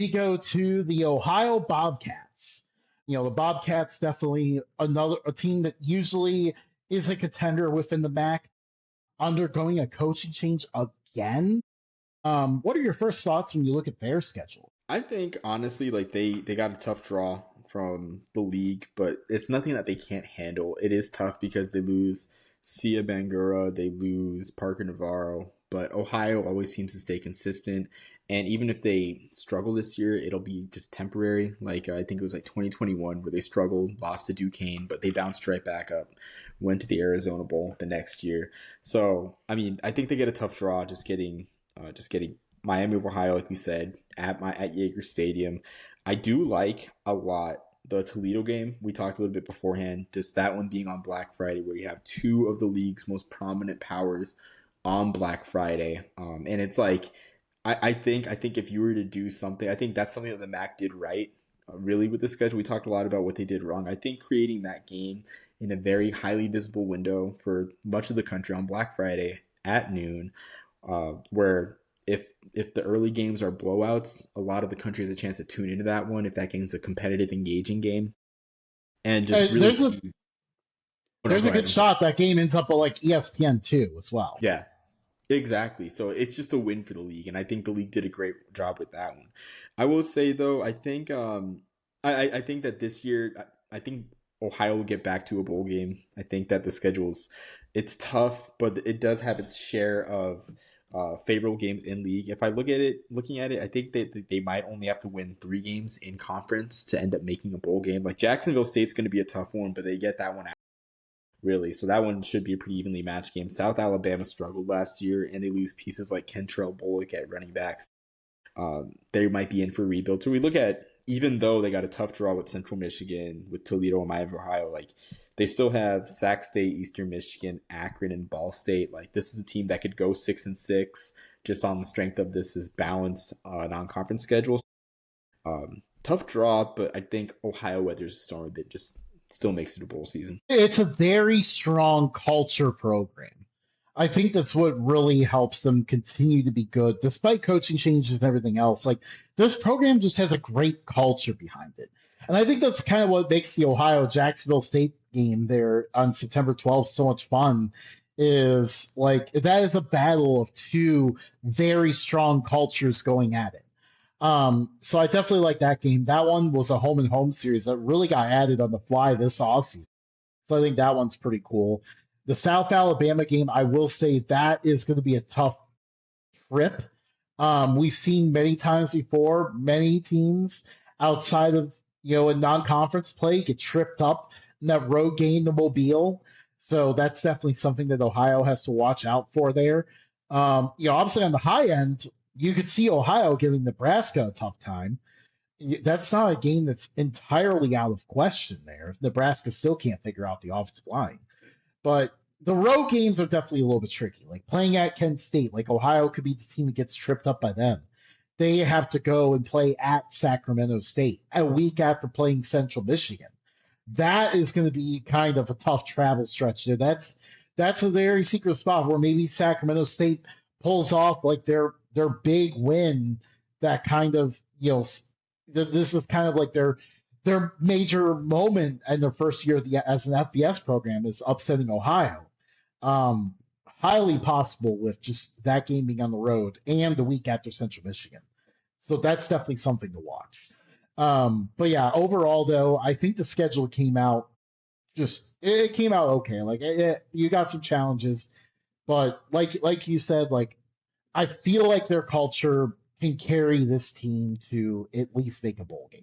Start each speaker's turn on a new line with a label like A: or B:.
A: We go to the Ohio Bobcats. The Bobcats definitely another a team that usually is a contender within the MAC, undergoing a coaching change again. What are your first thoughts when you look at their schedule?
B: I think honestly, like they got a tough draw from the league, but it's nothing that they can't handle. It is tough because they lose Sia Bangura, they lose Parker Navarro, but Ohio always seems to stay consistent. And even if they struggle this year, it'll be just temporary. Like I think it was like 2021 where they struggled, lost to Duquesne, but they bounced right back up, went to the Arizona Bowl the next year. So I mean, I think they get a tough draw just getting Miami of Ohio, like we said, at Yager Stadium. I do like a lot the Toledo game. We talked a little bit beforehand, just that one being on Black Friday, where you have two of the league's most prominent powers on Black Friday. And it's like I think if you were to do something, I think that's something that the MAC did right. Really, with the schedule, we talked a lot about what they did wrong. I think creating that game in a very highly visible window for much of the country on Black Friday at noon, where if the early games are blowouts, a lot of the country has a chance to tune into that one if that game's a competitive, engaging game, and
A: Uh,
B: just really
A: there's a
B: see. Oh no,
A: there's
B: go
A: a
B: ahead.
A: good
B: I'm sorry.
A: shot that game ends up at like ESPN two as well.
B: Yeah, exactly. So it's just a win for the league, and I think the league did a great job with that one. I will say though, I think I think that this year I think Ohio will get back to a bowl game. I think that the schedule's it's tough, but it does have its share of favorable games in league. If I looking at it, I think that they might only have to win 3 games in conference to end up making a bowl game. Like Jacksonville State's going to be a tough one, but they get that one really. So that one should be a pretty evenly matched game. South Alabama struggled last year, and they lose pieces like Kentrell Bullock at running backs. They might be in for a rebuild. So we look at, even though they got a tough draw with Central Michigan, with Toledo and Miami of Ohio, like they still have Sac State, Eastern Michigan, Akron, and Ball State. Like this is a team that could go 6-6 just on the strength of this is balanced non-conference schedule. Tough draw, but I think Ohio weathers the storm a bit. Just still makes it a bowl season.
A: It's a very strong culture program. I think that's what really helps them continue to be good, despite coaching changes and everything else. Like this program just has a great culture behind it. And I think that's kind of what makes the Ohio Jacksonville State game there on September 12th so much fun. Is like that is a battle of two very strong cultures going at it. So I definitely like that game. That one was a home and home series that really got added on the fly this offseason. So I think that one's pretty cool. The South Alabama game, I will say that is going to be a tough trip. We've seen many times before, many teams outside of in non-conference play get tripped up in that road game to Mobile. So that's definitely something that Ohio has to watch out for there. Obviously on the high end, you could see Ohio giving Nebraska a tough time. That's not a game that's entirely out of question there. Nebraska still can't figure out the offensive line. But the road games are definitely a little bit tricky. Like playing at Kent State, like Ohio could be the team that gets tripped up by them. They have to go and play at Sacramento State a week after playing Central Michigan. That is going to be kind of a tough travel stretch there. That's a very secret spot where maybe Sacramento State pulls off like their big win that kind of this is kind of like their major moment in their first year as an FBS program is upsetting Ohio. Um, Highly possible with just that game being on the road and the week after Central Michigan. So that's definitely something to watch. But yeah, overall though, I think the schedule came out it came out okay. Like you got some challenges, but like you said, like I feel like their culture can carry this team to at least make a bowl game.